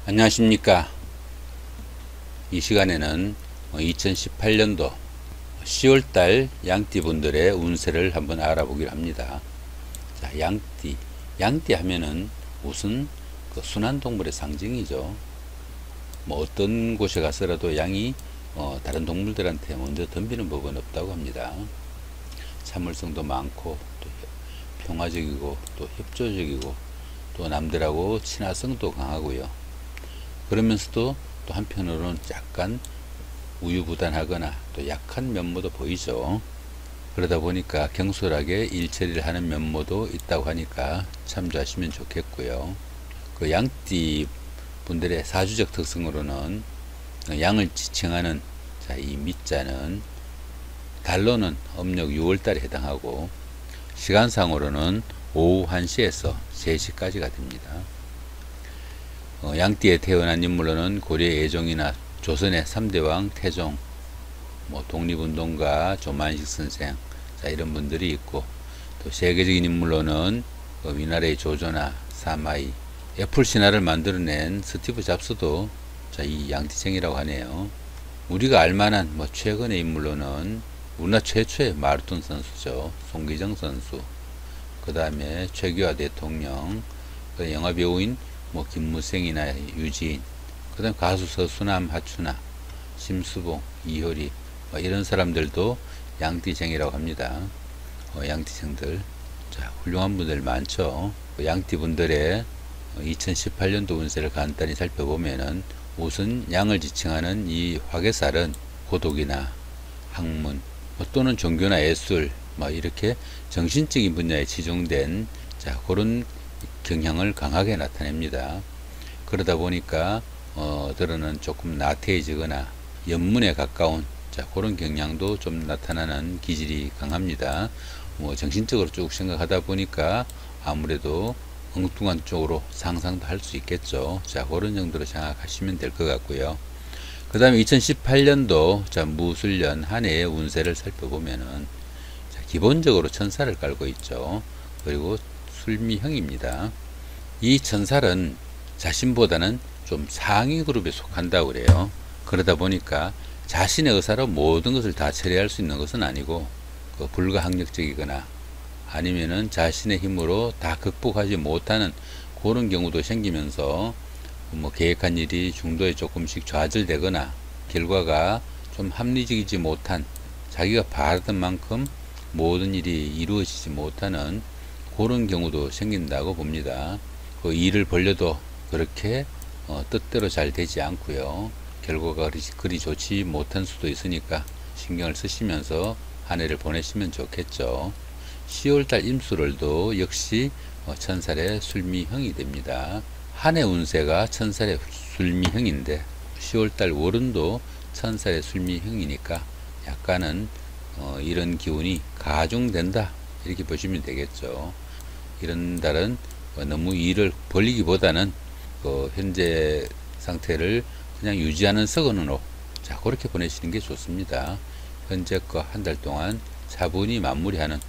안녕하십니까. 이 시간에는 2018년도 10월달 양띠분들의 운세를 한번 알아보기로 합니다. 자, 양띠 하면은 우선 그 순환동물의 상징이죠. 뭐 어떤 곳에 가서라도 양이 다른 동물들한테 먼저 덤비는 법은 없다고 합니다. 참을성도 많고 또 평화적이고 또 협조적이고 또 남들하고 친화성도 강하고요. 그러면서도 또 한편으로는 약간 우유부단하거나 또 약한 면모도 보이죠. 그러다 보니까 경솔하게 일처리를 하는 면모도 있다고 하니까 참조하시면 좋겠고요. 그 양띠 분들의 사주적 특성으로는 양을 지칭하는 이 밑자는 달로는 음력 6월달에 해당하고 시간상으로는 오후 1시에서 3시까지가 됩니다. 양띠에 태어난 인물로는 고려의 예종이나 조선의 3대왕 태종, 독립운동가 조만식 선생, 이런 분들이 있고, 또 세계적인 인물로는 위나라의 조조나 사마이, 애플 신화를 만들어낸 스티브 잡스도 이 양띠생이라고 하네요. 우리가 알만한 최근의 인물로는 우리나라 최초의 마라톤 선수죠. 송기정 선수, 그 다음에 최규하 대통령, 영화 배우인 김무생이나 유지인, 그 다음 가수 서수남, 하춘아, 심수봉, 이효리, 이런 사람들도 양띠생이라고 합니다. 양띠생들, 훌륭한 분들 많죠. 양띠 분들의 2018년도 운세를 간단히 살펴보면은 우선 양을 지칭하는 이 화개살은 고독이나 학문 또는 종교나 예술 이렇게 정신적인 분야에 치중된 그런 경향을 강하게 나타냅니다. 그러다 보니까 들어는 조금 나태해지거나 연문에 가까운 그런 경향도 좀 나타나는 기질이 강합니다. 정신적으로 쭉 생각하다 보니까 아무래도 엉뚱한 쪽으로 상상도 할 수 있겠죠. 그런 정도로 생각하시면 될 것 같고요. 그 다음에 2018년도 무술년 한 해의 운세를 살펴보면은 기본적으로 천사를 깔고 있죠. 그리고 술미형입니다. 이 천살은 자신보다는 좀 상위 그룹에 속한다고 그래요. 그러다 보니까 자신의 의사로 모든 것을 다 처리할 수 있는 것은 아니고 불가항력적이거나 아니면은 자신의 힘으로 다 극복하지 못하는 그런 경우도 생기면서 계획한 일이 중도에 조금씩 좌절되거나 결과가 좀 합리적이지 못한, 자기가 바라던 만큼 모든 일이 이루어지지 못하는 그런 경우도 생긴다고 봅니다. 그 일을 벌려도 그렇게 뜻대로 잘 되지 않고요. 결과가 그리 좋지 못한 수도 있으니까 신경을 쓰시면서 한 해를 보내시면 좋겠죠. 10월달 임수월도 역시 천살의 술미형이 됩니다. 한 해 운세가 천살의 술미형인데 10월달 월운도 천살의 술미형이니까 약간은 이런 기운이 가중된다, 이렇게 보시면 되겠죠. 이런 달은 너무 일을 벌리기보다는 현재 상태를 그냥 유지하는 서건으로 그렇게 보내시는 게 좋습니다. 현재 거 한 달 동안 차분히 마무리하는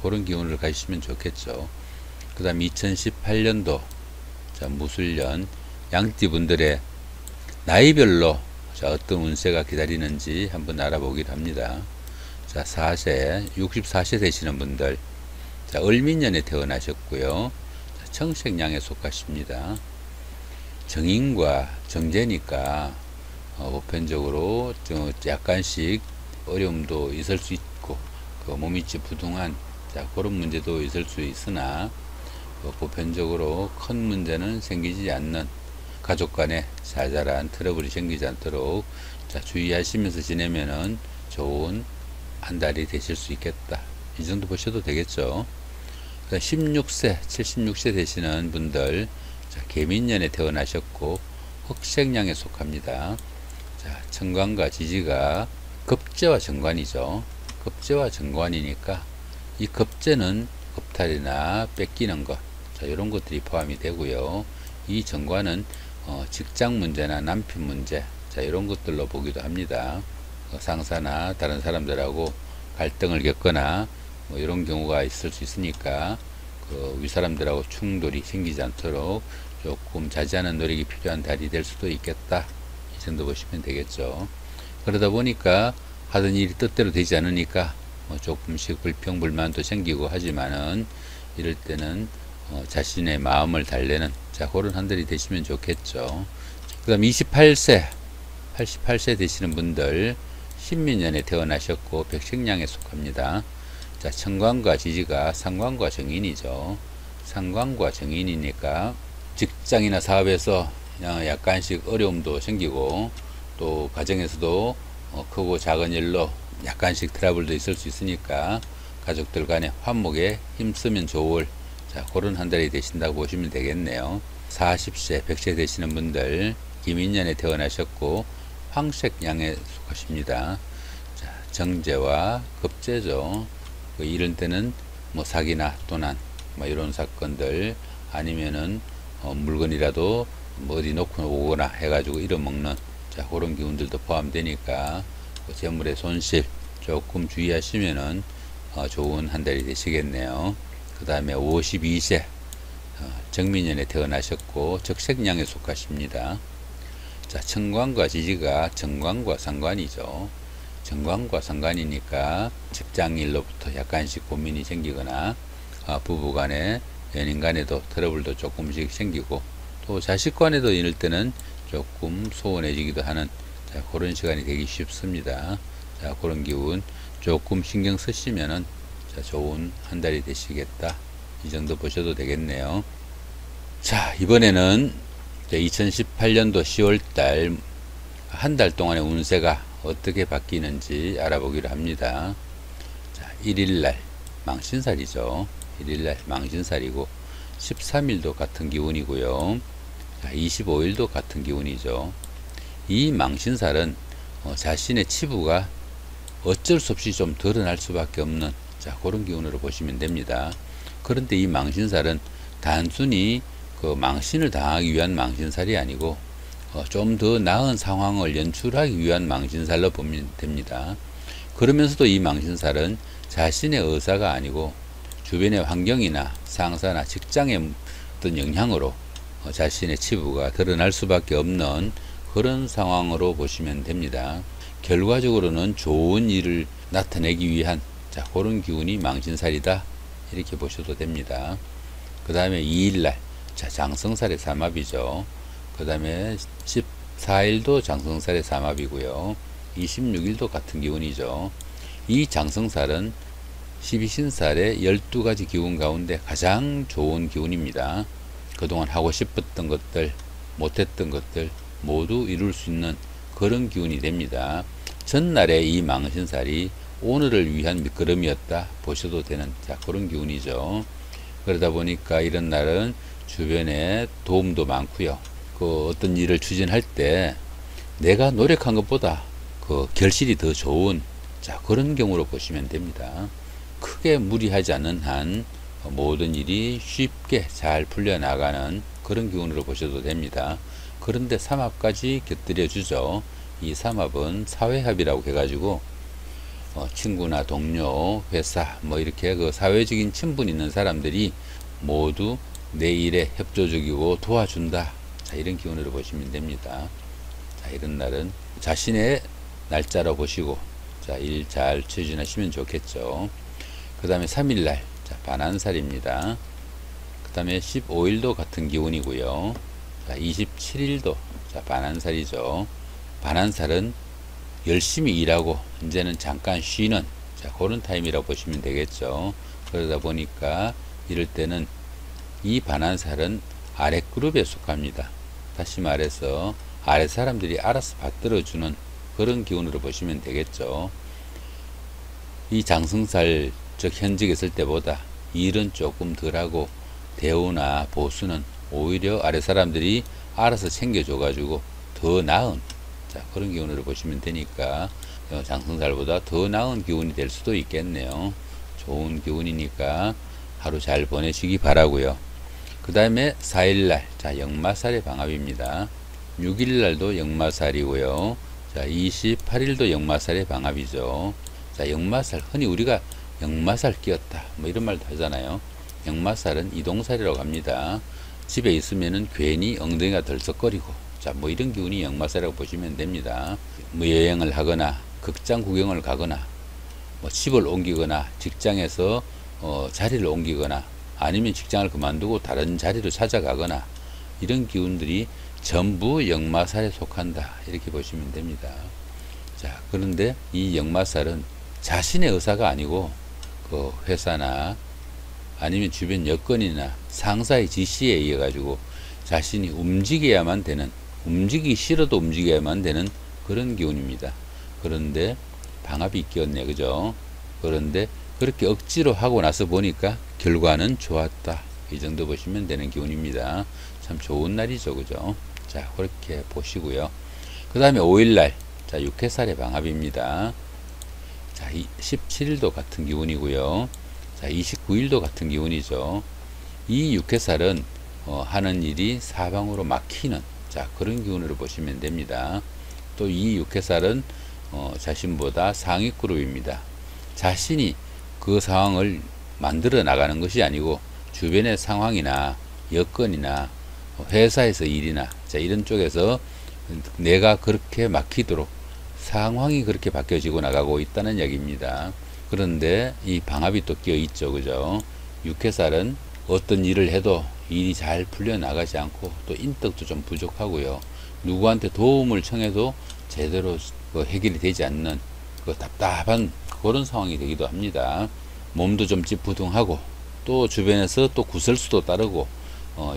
그런 기운을 가지시면 좋겠죠. 그 다음 2018년도 무술년 양띠분들의 나이별로 어떤 운세가 기다리는지 한번 알아보기로 합니다. 64세 되시는 분들, 을민년에 태어나셨고요. 청색양에 속하십니다. 정인과 정제니까 보편적으로 약간씩 어려움도 있을 수 있고 몸이 부둥한 그런 문제도 있을 수 있으나 보편적으로 큰 문제는 생기지 않는, 가족 간에 자잘한 트러블이 생기지 않도록 주의하시면서 지내면은 좋은 한 달이 되실 수 있겠다, 이 정도 보셔도 되겠죠. 16세, 76세 되시는 분들, 개민년에 태어나셨고 흑색양에 속합니다. 천간과 지지가 급제와 정관이죠. 급제와 정관이니까 이 급제는 겁탈이나 뺏기는 것, 이런 것들이 포함이 되고요. 이 정관은 직장 문제나 남편 문제, 이런 것들로 보기도 합니다. 상사나 다른 사람들하고 갈등을 겪거나 이런 경우가 있을 수 있으니까 윗사람들하고 충돌이 생기지 않도록 조금 자제하는 노력이 필요한 달이 될 수도 있겠다. 이 정도 보시면 되겠죠. 그러다 보니까 하던 일이 뜻대로 되지 않으니까 조금씩 불평불만도 생기고 하지만은 이럴 때는 자신의 마음을 달래는 그런 한 달이 되시면 좋겠죠. 그 다음 28세 88세 되시는 분들 신민년에 태어나셨고 백색량에 속합니다. 천간과 지지가 상관과 정인이죠. 상관과 정인이니까 직장이나 사업에서 약간씩 어려움도 생기고 또 가정에서도 크고 작은 일로 약간씩 트러블도 있을 수 있으니까 가족들 간의 화목에 힘쓰면 좋을 그런 한 달이 되신다고 보시면 되겠네요. 40세 백세 되시는 분들 김인년에 태어나셨고 황색양에 속하십니다. 정제와 급제죠. 이런 때는 사기나 도난 이런 사건들 아니면은 물건이라도 어디 놓고 오거나 해가지고 잃어먹는 그런 기운들도 포함되니까 재물의 손실 조금 주의하시면은 좋은 한 달이 되시겠네요. 그 다음에 52세 정민년에 태어나셨고 적색량에 속하십니다. 천관과 지지가 정관과 상관이죠. 정관과 상관이니까 직장일로부터 약간씩 고민이 생기거나 부부간에 연인간에도 트러블도 조금씩 생기고 또 자식간에도 이럴 때는 조금 소원해지기도 하는 그런 시간이 되기 쉽습니다. 그런 기운 조금 신경 쓰시면은 좋은 한 달이 되시겠다. 이 정도 보셔도 되겠네요. 이번에는 2018년도 10월달 한 달 동안의 운세가 어떻게 바뀌는지 알아보기로 합니다. 1일날 망신살이죠. 1일날 망신살이고 13일도 같은 기운이고요. 25일도 같은 기운이죠. 이 망신살은 자신의 치부가 어쩔 수 없이 좀 드러날 수밖에 없는 그런 기운으로 보시면 됩니다. 그런데 이 망신살은 단순히 망신을 당하기 위한 망신살이 아니고 좀 더 나은 상황을 연출하기 위한 망신살로 보면 됩니다. 그러면서도 이 망신살은 자신의 의사가 아니고 주변의 환경이나 상사나 직장의 어떤 영향으로 자신의 치부가 드러날 수밖에 없는 그런 상황으로 보시면 됩니다. 결과적으로는 좋은 일을 나타내기 위한 그런 기운이 망신살이다 이렇게 보셔도 됩니다. 그 다음에 2일날 장성살의 삼합이죠. 그 다음에 14일도 장성살의 삼합이고요. 26일도 같은 기운이죠. 이 장성살은 12신살의 12가지 기운 가운데 가장 좋은 기운입니다. 그동안 하고 싶었던 것들, 못했던 것들 모두 이룰 수 있는 그런 기운이 됩니다. 전날의 이 망신살이 오늘을 위한 밑거름이었다 보셔도 되는 그런 기운이죠. 그러다 보니까 이런 날은 주변에 도움도 많고요. 어떤 일을 추진할 때 내가 노력한 것보다 결실이 더 좋은 그런 경우로 보시면 됩니다. 크게 무리하지 않는 한 모든 일이 쉽게 잘 풀려나가는 그런 기운으로 보셔도 됩니다. 그런데 삼합까지 곁들여 주죠. 이 삼합은 사회합이라고 해가지고 친구나 동료, 회사 이렇게 사회적인 친분 있는 사람들이 모두 내 일에 협조적이고 도와준다. 이런 기운으로 보시면 됩니다. 이런 날은 자신의 날짜로 보시고 일 잘 추진하시면 좋겠죠. 그 다음에 3일날 반한살입니다. 그 다음에 15일도 같은 기운이고요. 27일도 반한살이죠. 반한살은 열심히 일하고 이제는 잠깐 쉬는 그런 타임이라고 보시면 되겠죠. 그러다 보니까 이럴 때는 이 반한살은 아래 그룹에 속합니다. 다시 말해서 아래 사람들이 알아서 받들어주는 그런 기운으로 보시면 되겠죠. 이 장성살 즉 현직에 있을 때보다 일은 조금 덜하고 대우나 보수는 오히려 아래 사람들이 알아서 챙겨줘 가지고 더 나은 그런 기운으로 보시면 되니까 장성살보다 더 나은 기운이 될 수도 있겠네요. 좋은 기운이니까 하루 잘 보내시기 바라고요. 그 다음에 4일날 역마살의 방합입니다. 6일날도 역마살이고요. 28일도 역마살의 방합이죠. 역마살 흔히 우리가 역마살 끼었다 이런 말도 하잖아요. 역마살은 이동살이라고 합니다. 집에 있으면은 괜히 엉덩이가 덜썩거리고, 자, 뭐 이런 기운이 역마살이라고 보시면 됩니다. 뭐 여행을 하거나 극장 구경을 가거나 뭐 집을 옮기거나 직장에서 자리를 옮기거나 아니면 직장을 그만두고 다른 자리로 찾아가거나 이런 기운들이 전부 역마살에 속한다, 이렇게 보시면 됩니다. 자, 그런데 이 역마살은 자신의 의사가 아니고 그 회사나 아니면 주변 여건이나 상사의 지시에 의해 가지고 자신이 움직여야만 되는, 움직이기 싫어도 움직여야만 되는 그런 기운입니다. 그런데 방압이 끼었네, 그죠? 그런데 그렇게 억지로 하고 나서 보니까 결과는 좋았다, 이 정도 보시면 되는 기운입니다. 참 좋은 날이죠, 그죠? 자, 그렇게 보시고요. 그 다음에 5일날, 자, 육해살의 방압입니다. 자, 17일도 같은 기운이고요. 자, 29일도 같은 기운이죠. 이 육해살은 하는 일이 사방으로 막히는, 자, 그런 기운으로 보시면 됩니다. 또 이 육해살은 자신보다 상위 그룹입니다. 자신이 그 상황을 만들어 나가는 것이 아니고 주변의 상황이나 여건이나 회사에서 일이나, 자, 이런 쪽에서 내가 그렇게 막히도록 상황이 그렇게 바뀌어지고 나가고 있다는 얘기입니다. 그런데 이 방압이 또 끼어 있죠, 그죠? 육해살은 어떤 일을 해도 일이 잘 풀려 나가지 않고 또 인덕도 좀 부족하고요. 누구한테 도움을 청해도 제대로 해결이 되지 않는 그 답답한 그런 상황이 되기도 합니다. 몸도 좀 찌뿌둥하고 또 주변에서 또 구설수도 따르고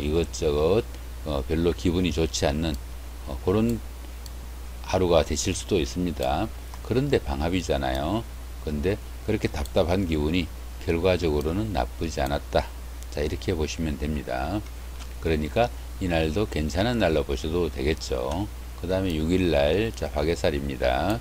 이것저것 별로 기분이 좋지 않는 그런 하루가 되실 수도 있습니다. 그런데 방압이잖아요. 근데 그렇게 답답한 기운이 결과적으로는 나쁘지 않았다, 자, 이렇게 보시면 됩니다. 그러니까 이날도 괜찮은 날로 보셔도 되겠죠. 그 다음에 6일날, 자, 화개살입니다.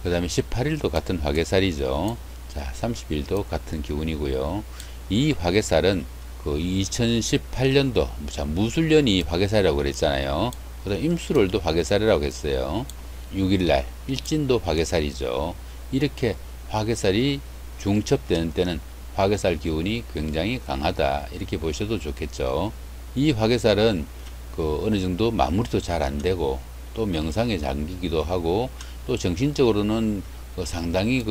그 다음에 18일도 같은 화개살이죠. 자, 30일도 같은 기운이고요. 이 화개살은 그 2018년도, 자, 무술년이 화개살이라고 그랬잖아요. 그 다음 임술월도 화개살이라고 했어요. 6일날 일진도 화개살이죠. 이렇게 화개살이 중첩되는 때는 화개살 기운이 굉장히 강하다, 이렇게 보셔도 좋겠죠. 이 화개살은 그 어느 정도 마무리도 잘 안 되고 또 명상에 잠기기도 하고 또 정신적으로는 상당히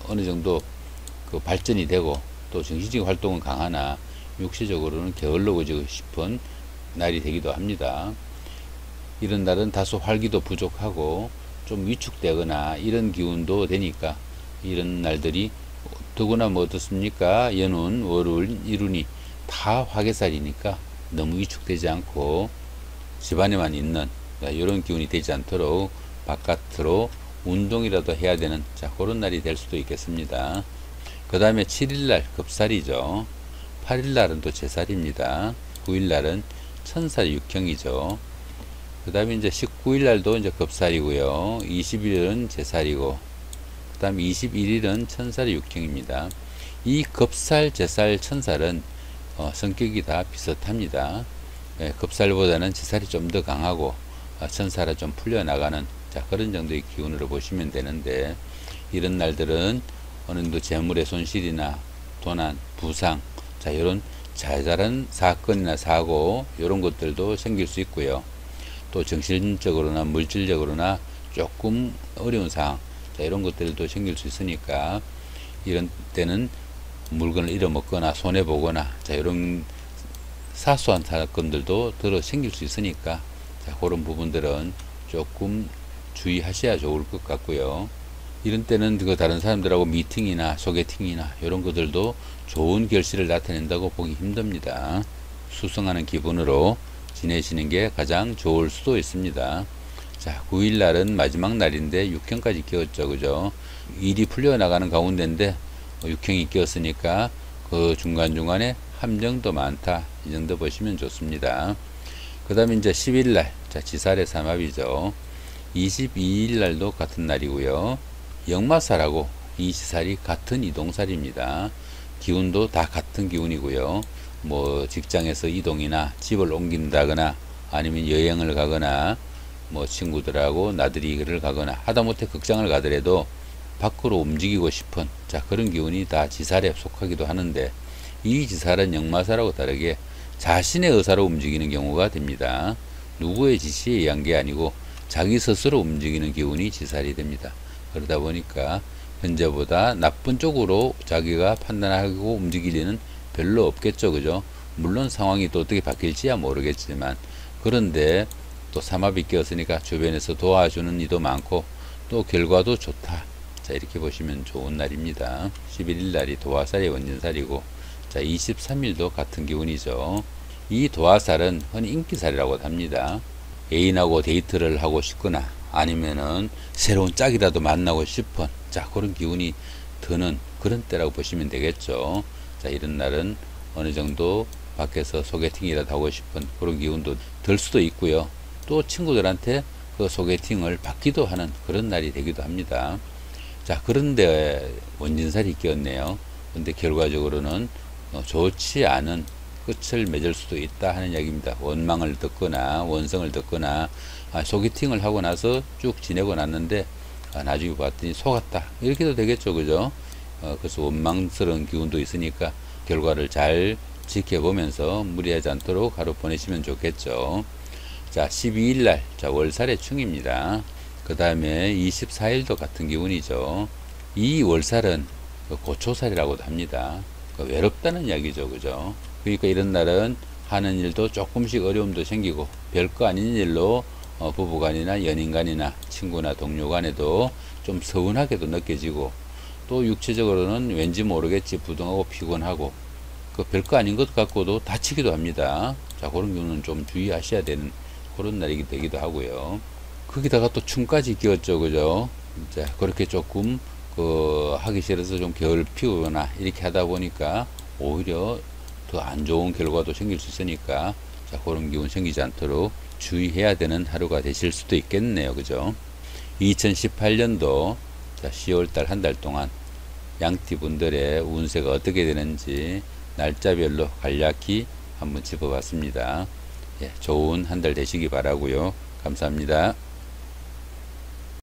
어느 정도 발전이 되고 또 정신적인 활동은 강하나 육체적으로는 게을러지고 싶은 날이 되기도 합니다. 이런 날은 다소 활기도 부족하고 좀 위축되거나 이런 기운도 되니까 이런 날들이 더구나 뭐 어떻습니까? 연운, 월운, 일운이 다 화개살이니까 너무 위축되지 않고 집안에만 있는 이런 기운이 되지 않도록 바깥으로 운동이라도 해야 되는, 자, 그런 날이 될 수도 있겠습니다. 그 다음에 7일날 급살이죠. 8일날은 또 제살입니다. 9일날은 천살 육형이죠. 그 다음에 이제 19일날도 이제 급살이고요. 20일은 제살이고, 그 다음 21일은 천살의 육형입니다. 이 급살, 제살, 천살은 성격이 다 비슷합니다. 급살보다는 제살이 좀 더 강하고 천살은 좀 풀려나가는, 자, 그런 정도의 기운으로 보시면 되는데, 이런 날들은 어느 정도 재물의 손실이나 도난, 부상, 자, 이런 자잘한 사건이나 사고 이런 것들도 생길 수 있고요. 또 정신적으로나 물질적으로나 조금 어려운 상황, 자, 이런 것들도 생길 수 있으니까 이런 때는 물건을 잃어먹거나 손해보거나, 자, 이런 사소한 사건들도 들어 생길 수 있으니까, 자, 그런 부분들은 조금 주의하셔야 좋을 것 같고요. 이런 때는 다른 사람들하고 미팅이나 소개팅이나 이런 것들도 좋은 결실을 나타낸다고 보기 힘듭니다. 수성하는 기분으로 지내시는 게 가장 좋을 수도 있습니다. 자, 9일날은 마지막 날인데 육형까지 끼었죠, 그죠? 일이 풀려나가는 가운데인데 육형이 끼었으니까 그 중간중간에 함정도 많다, 이 정도 보시면 좋습니다. 그 다음에 이제 10일날, 자, 지살의 삼합이죠. 22일날도 같은 날이고요. 역마살하고 이 지살이 같은 이동살입니다. 기운도 다 같은 기운이고요. 뭐 직장에서 이동이나 집을 옮긴다거나 아니면 여행을 가거나 뭐 친구들하고 나들이를 가거나 하다못해 극장을 가더라도 밖으로 움직이고 싶은, 자, 그런 기운이 다 지살에 속하기도 하는데, 이 지살은 역마살하고 다르게 자신의 의사로 움직이는 경우가 됩니다. 누구의 지시에 의한 게 아니고 자기 스스로 움직이는 기운이 지살이 됩니다. 그러다 보니까 현재보다 나쁜 쪽으로 자기가 판단하고 움직일 일은 별로 없겠죠. 그죠? 물론 상황이 또 어떻게 바뀔지야 모르겠지만, 그런데 또 삼합이 끼었으니까 주변에서 도와주는 이도 많고 또 결과도 좋다. 자, 이렇게 보시면 좋은 날입니다. 11일 날이 도화살이 원진살이고, 자, 23일도 같은 기운이죠. 이 도화살은 흔히 인기살이라고 합니다. 애인하고 데이트를 하고 싶거나 아니면은 새로운 짝이라도 만나고 싶은, 자, 그런 기운이 드는 그런 때라고 보시면 되겠죠. 자, 이런 날은 어느 정도 밖에서 소개팅이라도 하고 싶은 그런 기운도 들 수도 있고요. 또 친구들한테 그 소개팅을 받기도 하는 그런 날이 되기도 합니다. 자, 그런데 원진살이 끼었네요. 근데 결과적으로는 좋지 않은 끝을 맺을 수도 있다 하는 이야기입니다. 원망을 듣거나 원성을 듣거나 소개팅을 하고 나서 쭉 지내고 났는데 나중에 봤더니 속았다, 이렇게도 되겠죠. 그죠? 그래서 원망스러운 기운도 있으니까 결과를 잘 지켜보면서 무리하지 않도록 하루 보내시면 좋겠죠. 자, 12일날, 자, 월살의 충입니다. 그 다음에 24일도 같은 기운이죠. 이 월살은 고초살이라고도 합니다. 외롭다는 이야기죠. 그죠? 그러니까 이런 날은 하는 일도 조금씩 어려움도 생기고, 별거 아닌 일로 부부간이나 연인간이나 친구나 동료 간에도 좀 서운하게도 느껴지고, 또 육체적으로는 왠지 모르겠지 부동하고 피곤하고, 그 별거 아닌 것 같고도 다치기도 합니다. 자, 그런 경우는 좀 주의하셔야 되는 그런 날이 되기도 하고요. 거기다가 또 춤까지 끼웠죠. 그죠? 자, 그렇게 조금 하기 싫어서 좀 결피우거나 이렇게 하다 보니까 오히려 더 안 좋은 결과도 생길 수 있으니까, 자, 그런 기운 생기지 않도록 주의해야 되는 하루가 되실 수도 있겠네요. 그죠? 2018년도 자, 10월달 한 달 동안 양띠 분들의 운세가 어떻게 되는지 날짜별로 간략히 한번 짚어봤습니다. 예, 좋은 한 달 되시기 바라고요. 감사합니다.